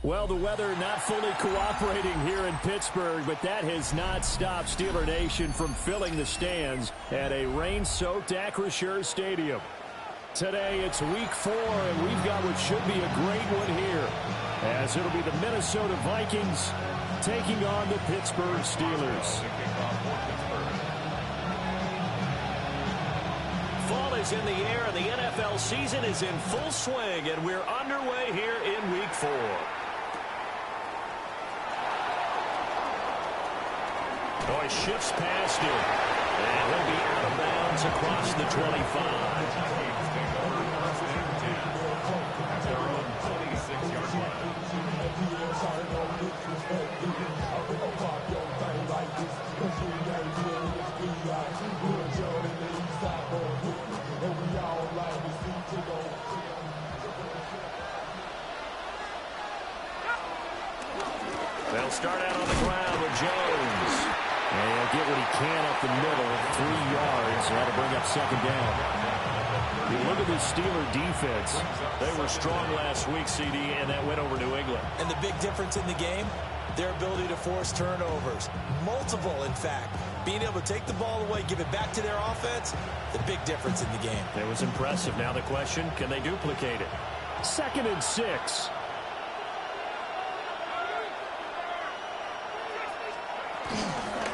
Well, the weather not fully cooperating here in Pittsburgh, but that has not stopped Steeler Nation from filling the stands at a rain-soaked Acrisure Stadium. Today, it's Week 4, and we've got what should be a great one here, as it'll be the Minnesota Vikings taking on the Pittsburgh Steelers. Fall is in the air, and the NFL season is in full swing, and we're underway here in Week 4. Boy shifts past him, and he'll be out of bounds across the 25. They'll start out on the ground with Jones. And he'll get what he can up the middle, 3 yards. That'll bring up second down. You look at this Steeler defense. They were strong last week, CD, and that went over New England. And the big difference in the game, their ability to force turnovers. Multiple, in fact. Being able to take the ball away, give it back to their offense, the big difference in the game. It was impressive. Now the question, can they duplicate it? 2nd and 6.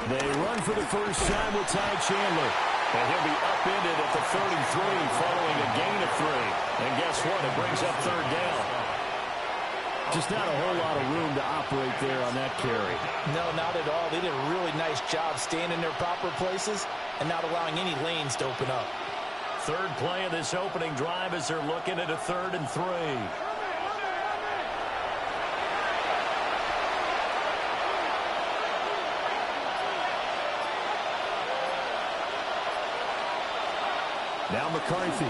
They run for the first time with Ty Chandler. And he'll be upended at the 33 following a gain of 3. And guess what? It brings up third down. Just not a whole lot of room to operate there on that carry. No, not at all. They did a really nice job staying in their proper places and not allowing any lanes to open up. Third play of this opening drive as they're looking at a 3rd and 3. Now McCarthy.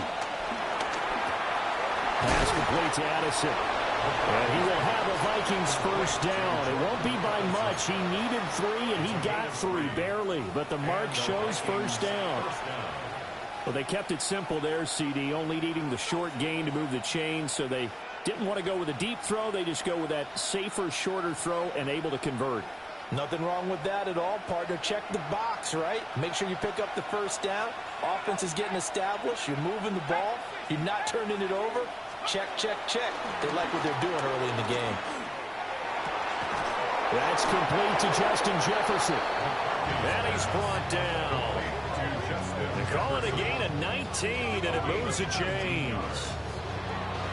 Pass complete to Addison. And he will have a Vikings first down. It won't be by much. He needed 3, and he got 3, barely. But the mark shows first down. Well, they kept it simple there, CD, only needing the short gain to move the chain, so they didn't want to go with a deep throw. They just go with that safer, shorter throw and able to convert. Nothing wrong with that at all, partner. Check the box, right? Make sure you pick up the first down. Offense is getting established. You're moving the ball. You're not turning it over. Check, check, check. They like what they're doing early in the game. That's complete to Justin Jefferson. And he's brought down. They call it a gain of 19, and it moves the chains.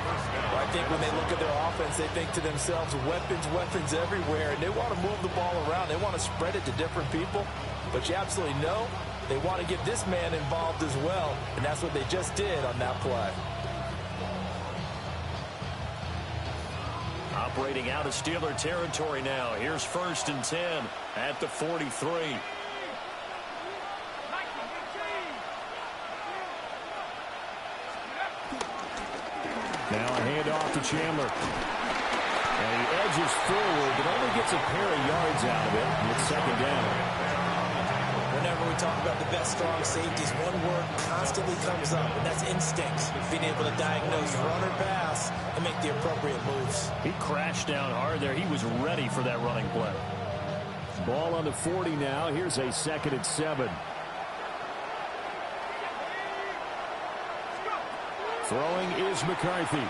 Well, I think when they look at their offense, they think to themselves, weapons everywhere, and they want to move the ball around. They want to spread it to different people, but you absolutely know they want to get this man involved as well, and that's what they just did on that play. Operating out of Steeler territory now. Here's 1st and 10 at the 43. Now a handoff to Chandler. And he edges forward, but only gets a pair of yards out of it. And it's second down. Whenever we talk about the best strong safeties, one word constantly comes up, and that's instincts. Being able to diagnose run or pass and make the appropriate moves. He crashed down hard there. He was ready for that running play. Ball on the 40 now. Here's a 2nd and 7. Throwing is McCarthy.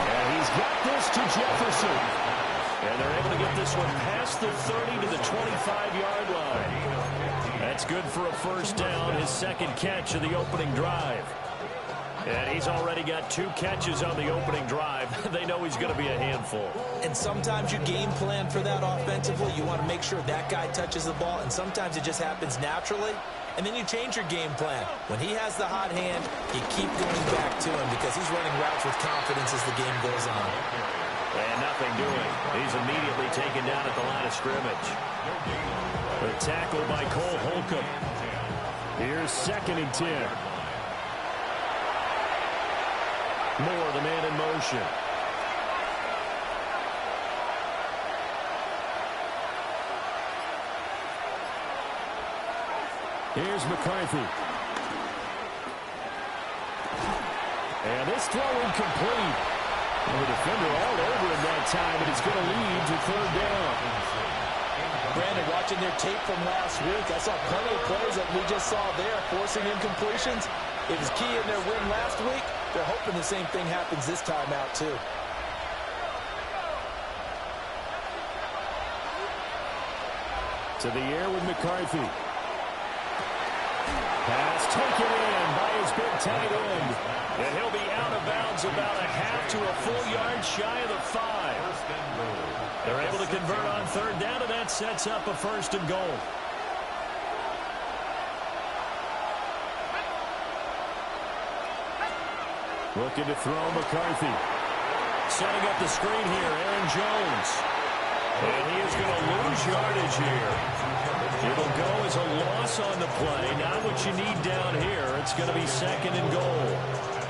And he's got this to Jefferson. And they're able to get this one past the 30 to the 25-yard line. That's good for a first down, his 2nd catch of the opening drive. And he's already got 2 catches on the opening drive. They know he's going to be a handful. And sometimes you game plan for that offensively. You want to make sure that guy touches the ball, and sometimes it just happens naturally. And then you change your game plan. When he has the hot hand, you keep going back to him because he's running routes with confidence as the game goes on. And nothing doing. He's immediately taken down at the line of scrimmage. The tackle by Cole Holcomb. Here's 2nd and 10. Moore, the man in motion. Here's McCarthy. And this throw incomplete. The defender all over him that time, and it's going to lead to third down. Brandon, watching their tape from last week, I saw plenty of plays that we just saw there, forcing incompletions. It was key in their win last week. They're hoping the same thing happens this time out, too. To the air with McCarthy. Pass taken in by his big tight end. And he'll be out of bounds about a half to a full yard shy of the 5. They're able to convert on third down, and that sets up a first and goal. Looking to throw McCarthy. Setting up the screen here, Aaron Jones. And he is going to lose yardage here. It'll go as a loss on the play. Not what you need down here. It's going to be second and goal.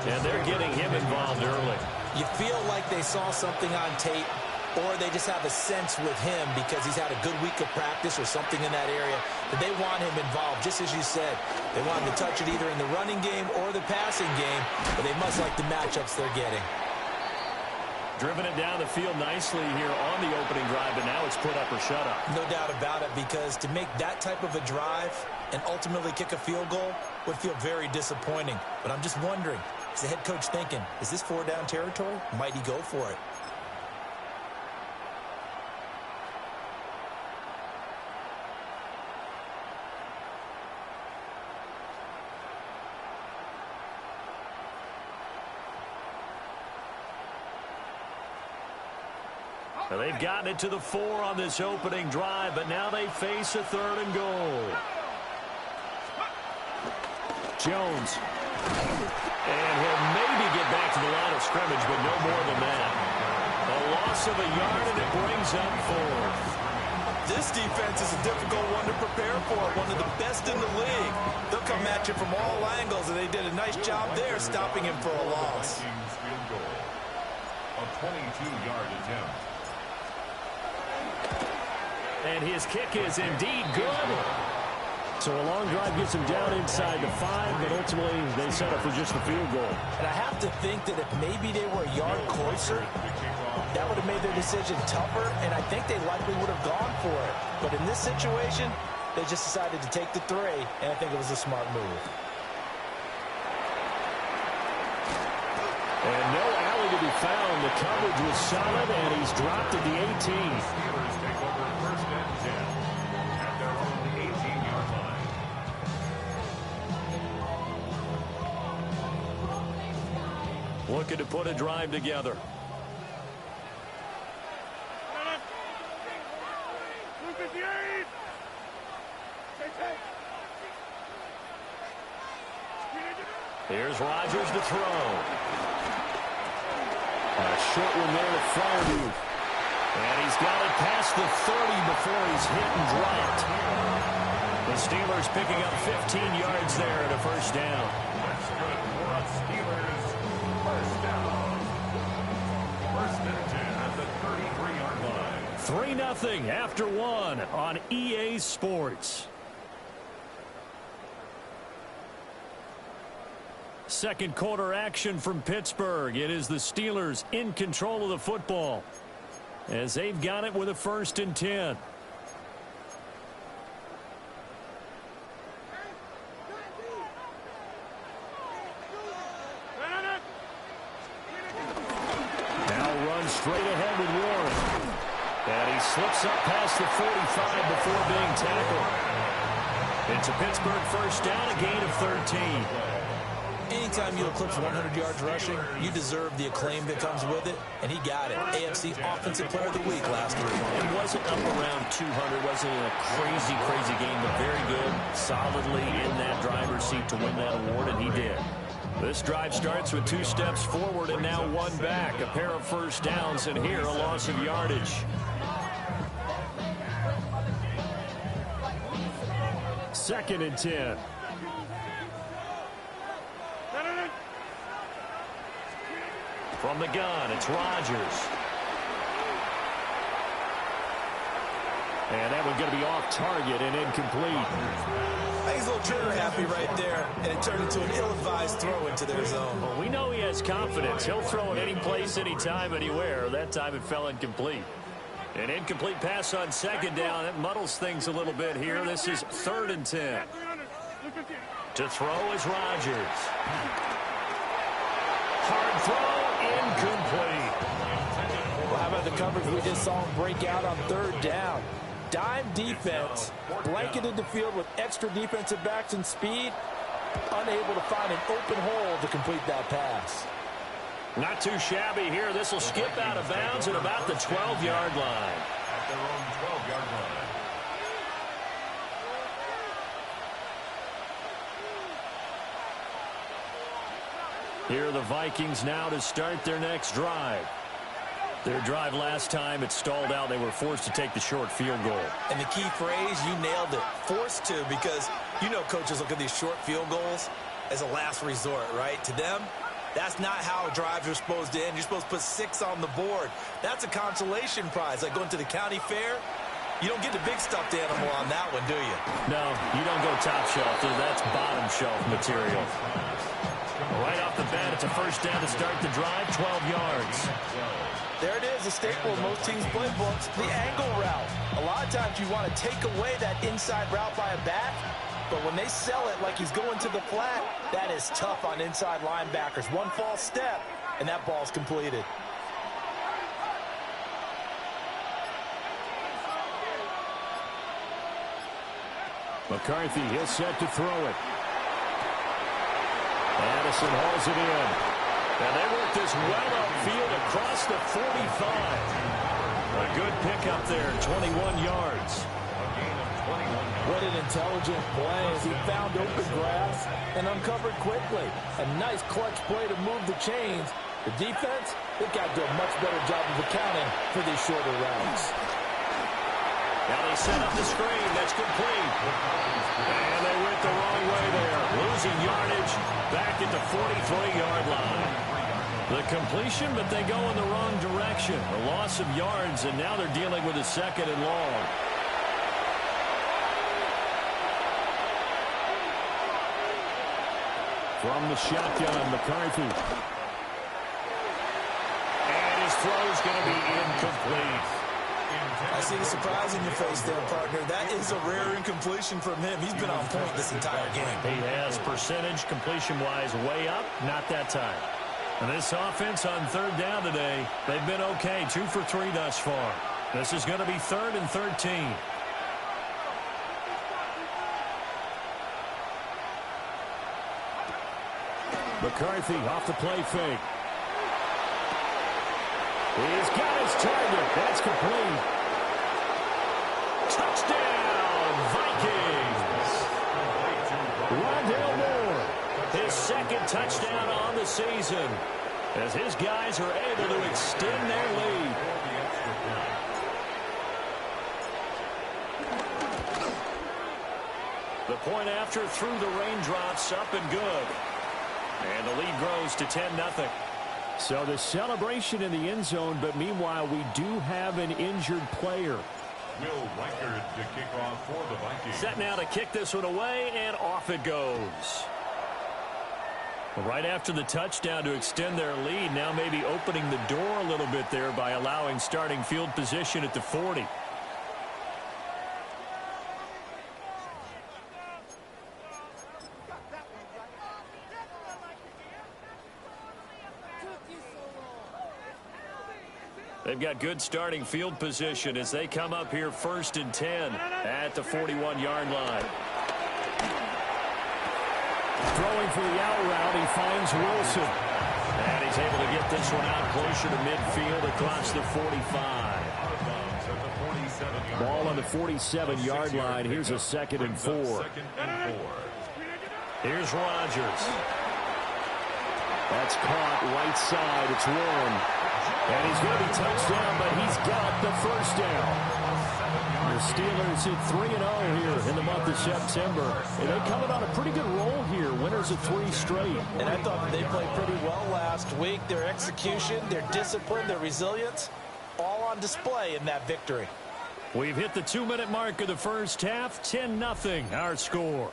And they're getting him involved early. You feel like they saw something on tape, or they just have a sense with him because he's had a good week of practice or something in that area that they want him involved, just as you said. They want him to touch it either in the running game or the passing game, but they must like the matchups they're getting. Driven it down the field nicely here on the opening drive, but now it's put up or shut up. No doubt about it, because to make that type of a drive and ultimately kick a field goal would feel very disappointing. But I'm just wondering, is the head coach thinking, is this 4-down territory? Might he go for it? They've gotten it to the 4 on this opening drive, but now they face a third and goal. Jones. And he'll maybe get back to the line of scrimmage, but no more than that. A loss of a yard, and it brings up 4th. This defense is a difficult one to prepare for, one of the best in the league. They'll come at you from all angles, and they did a nice job there stopping him for a loss. A 22-yard attempt. And his kick is indeed good. So a long drive gets him down inside the 5, but ultimately they settle for just the field goal. And I have to think that if maybe they were a yard closer, that would have made their decision tougher, and I think they likely would have gone for it. But in this situation, they just decided to take the 3, and I think it was a smart move. And no alley to be found. The coverage was solid, and he's dropped at the 18. Looking to put a drive together. Here's Rodgers to throw. A short one there to Farmview. And he's got it past the 30 before he's hit and dropped. The Steelers picking up 15 yards there at a first down. That's good for us Steelers. First down. First and 10 at the 33-yard line. 3-0 after 1 on EA Sports. Second quarter action from Pittsburgh. It is the Steelers in control of the football as they've got it with a 1st and 10. Now runs straight ahead with Warren. And he slips up past the 45 before being tackled. It's a Pittsburgh first down, a gain of 13. Anytime you eclipse 100 yards rushing, you deserve the acclaim that comes with it, and he got it. AFC Offensive Player of the Week last week. It wasn't up around 200, wasn't a crazy game, but very good, solidly in that driver's seat to win that award, and he did. This drive starts with 2 steps forward and now 1 back. A pair of first downs, and here a loss of yardage. Second and 10. From the gun, it's Rodgers. And that one's going to be off target and incomplete. I think he's a little trigger happy right there, and it turned into an ill-advised throw into their zone. Well, we know he has confidence. He'll throw it any place, anytime, anywhere. That time it fell incomplete. An incomplete pass on second down. That muddles things a little bit here. This is 3rd and 10. To throw is Rodgers. Hard throw, incomplete. Well, how about the coverage we just saw him break out on 3rd down? Dime defense, blanketed the field with extra defensive backs and speed, unable to find an open hole to complete that pass. Not too shabby here. This will skip out of bounds at about the 12-yard line. At their own 12-yard line. Here are the Vikings now to start their next drive. Their drive last time, it stalled out. They were forced to take the short field goal. And the key phrase, you nailed it, forced to, because you know coaches look at these short field goals as a last resort, right? To them, that's not how drives are supposed to end. You're supposed to put 6 on the board. That's a consolation prize, like going to the county fair. You don't get the big stuffed animal on that one, do you? No, you don't go top shelf. That's bottom shelf material. Right off the bat, it's a first down to start the drive, 12 yards. There it is, a staple of most teams' playbooks, the angle route. A lot of times you want to take away that inside route by a back, but when they sell it like he's going to the flat, that is tough on inside linebackers. One false step, and that ball's completed. McCarthy, he'll set to throw it. Addison hauls it in. And they work this well upfield across the 45. A good pickup there, 21 yards. What an intelligent play as he found open grass and uncovered quickly. A nice clutch play to move the chains. The defense, they've got to do a much better job of accounting for these shorter routes. Now they set up the screen. That's complete. And they went the wrong way there. Losing yardage back at the 43-yard line. The completion, but they go in the wrong direction. A loss of yards, and now they're dealing with a 2nd and long. From the shotgun, McCarthy. And his throw is going to be incomplete. I see the surprise in your face there, partner. That is a rare incompletion from him. He's been on point this entire game. He has percentage completion-wise way up, not that time. And this offense on 3rd down today, they've been okay, 2 for 3 thus far. This is going to be 3rd and 13. McCarthy off the play fake. He's got his target. That's complete. Touchdown, Vikings. Rondale Moore, his 2nd touchdown on the season, as his guys are able to extend their lead. The point after through the raindrops, up and good. And the lead grows to 10-0. So the celebration in the end zone, but meanwhile we do have an injured player. Will Reichard to kick off for the Vikings. Set now to kick this one away, and off it goes. Right after the touchdown to extend their lead, now maybe opening the door a little bit there by allowing starting field position at the 40. They've got good starting field position as they come up here 1st and 10 at the 41-yard line. Throwing for the out route, he finds Wilson. And he's able to get this one out closer to midfield across the 45. Ball on the 47-yard line. Here's a 2nd and 4. Here's Rodgers. That's caught right side. It's Warren. And he's going to be touchdown, but he's got the first down. The Steelers hit 3-0 here in the month of September. And they coming on a pretty good roll here. Winners of 3 straight. And I thought they played pretty well last week. Their execution, their discipline, their resilience, all on display in that victory. We've hit the 2-minute mark of the first half. 10-0 our score.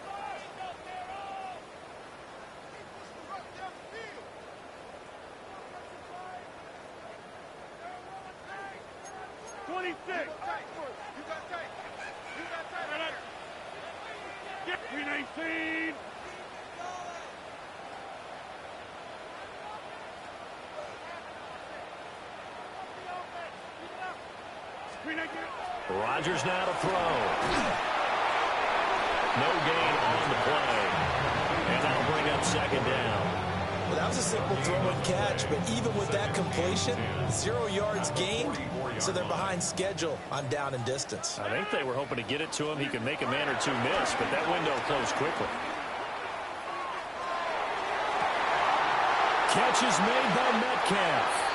Rodgers now to throw. No gain on the play. And that'll bring up second down. Well, that was a simple throw and catch, but even with that completion, 0 yards gained, so they're behind schedule on down and distance. I think they were hoping to get it to him. He could make a man or two miss, but that window closed quickly. Catch is made by Metcalf.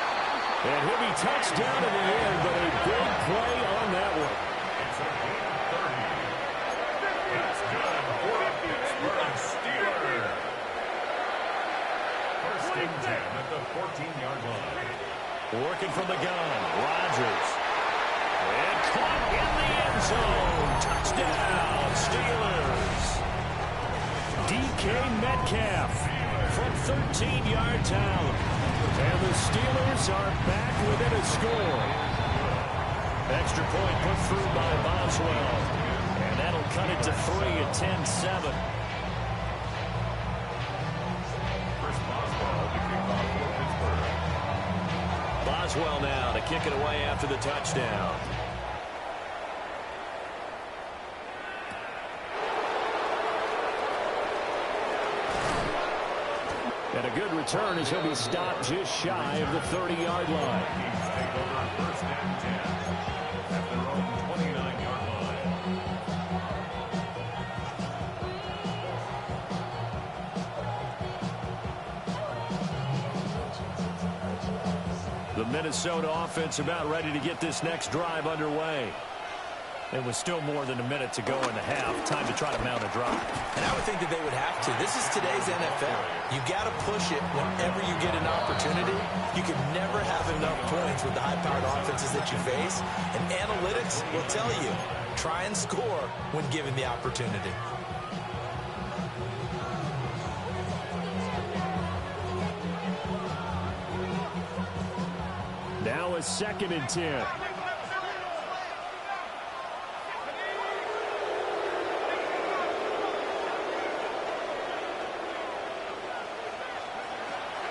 And he'll be touched down in the air, but a big play on that one. It's a gain of 30. That's good for a Pittsburgh Steelers. First and 10 at the 14-yard line. Working from the gun, Rodgers. And caught in the end zone. Touchdown, Steelers. DK Metcalf from 13-yard out. And the Steelers are back within a score. Extra point put through by Boswell. And that'll cut it to 3 at 10-7. Chris Boswell to kick off for Pittsburgh. Boswell now to kick it away after the touchdown. And a good return as he'll be stopped just shy of the 30-yard line. Teams take over first and 10 at their own 29-yard line. The Minnesota offense about ready to get this next drive underway. It was still more than a minute to go in the half. Time to try to mount a drive. And I would think that they would have to. This is today's NFL. You got to push it whenever you get an opportunity. You can never have enough points with the high-powered offenses that you face. And analytics will tell you, try and score when given the opportunity. Now a 2nd and 10.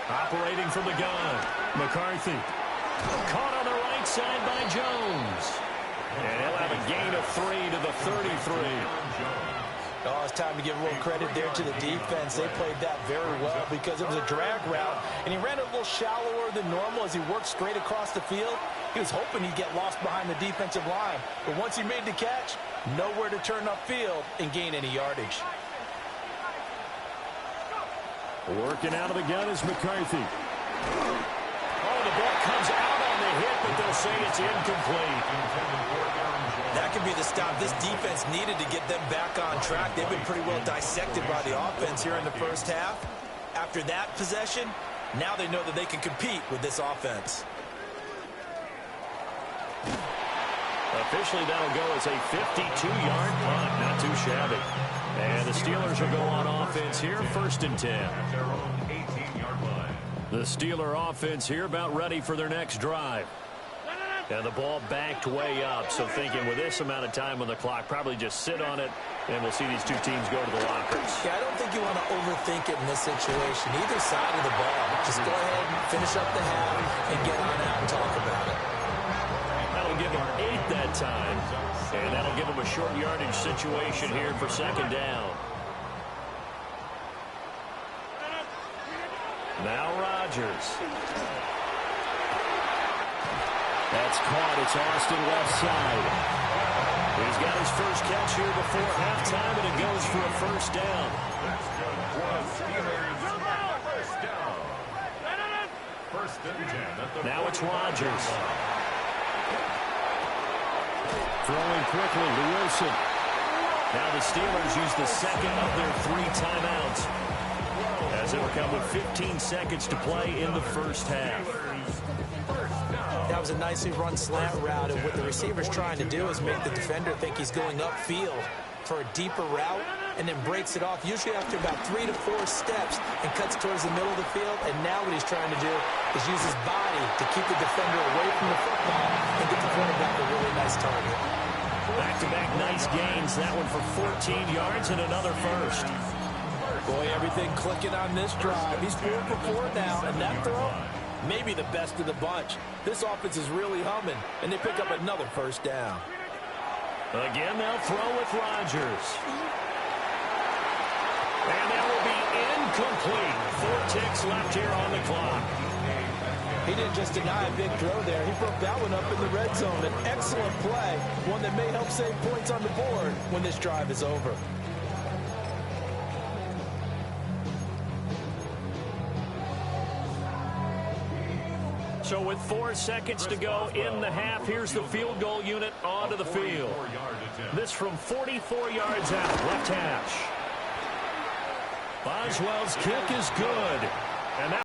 Operating from the gun, McCarthy. Caught on the right side by Jones. And he'll have a gain of 3 to the 33. Oh, it's time to give a little credit there to the defense. They played that very well because it was a drag route, and he ran it a little shallower than normal as he worked straight across the field. He was hoping he'd get lost behind the defensive line, but once he made the catch, nowhere to turn upfield and gain any yardage. Working out of the gun is McCarthy. Oh, the ball comes out on the hit, but they'll say it's incomplete. That could be the stop this defense needed to get them back on track. They've been pretty well dissected by the offense here in the first half. After that possession, now they know that they can compete with this offense. Officially, that'll go as a 52-yard punt. Not too shabby. And the Steelers will go on offense here, 1st and 10. The Steeler offense here about ready for their next drive. And the ball backed way up, so thinking with this amount of time on the clock, probably just sit on it, and we'll see these two teams go to the lockers. Yeah, I don't think you want to overthink it in this situation. Either side of the ball. Just go ahead and finish up the half and get on out and talk about it. That'll give them 8 that time, and that'll give them a short yardage situation here for 2nd down. Now Rodgers. That's caught. It's Austin left side. He's got his first catch here before halftime, and it goes for a 1st down. That's good for the Steelers. 1st down. 1st and 10 at the Now it's Rodgers. Throwing quickly to Wilson. Now the Steelers use the 2nd of their 3 timeouts, as it'll come with 15 seconds to play in the first half. That was a nicely run slant route, and what the receiver's trying to do is make the defender think he's going upfield for a deeper route, and then breaks it off, usually after about 3 to 4 steps, and cuts towards the middle of the field. And now what he's trying to do is use his body to keep the defender away from the football and get the quarterback a really nice target. Back-to-back nice gains. That one for 14 yards and another first. Boy, everything clicking on this drive. He's 4 for 4 now, and that throw, maybe the best of the bunch. This offense is really humming, and they pick up another first down. Again, they'll throw with Rodgers. And that will be incomplete. 4 ticks left here on the clock. He didn't just deny a big throw there. He broke that one up in the red zone. An excellent play, one that may help save points on the board when this drive is over. So with 4 seconds to go in the half, here's the field goal unit onto the field. This from 44 yards out, left hash. Boswell's kick is good. And that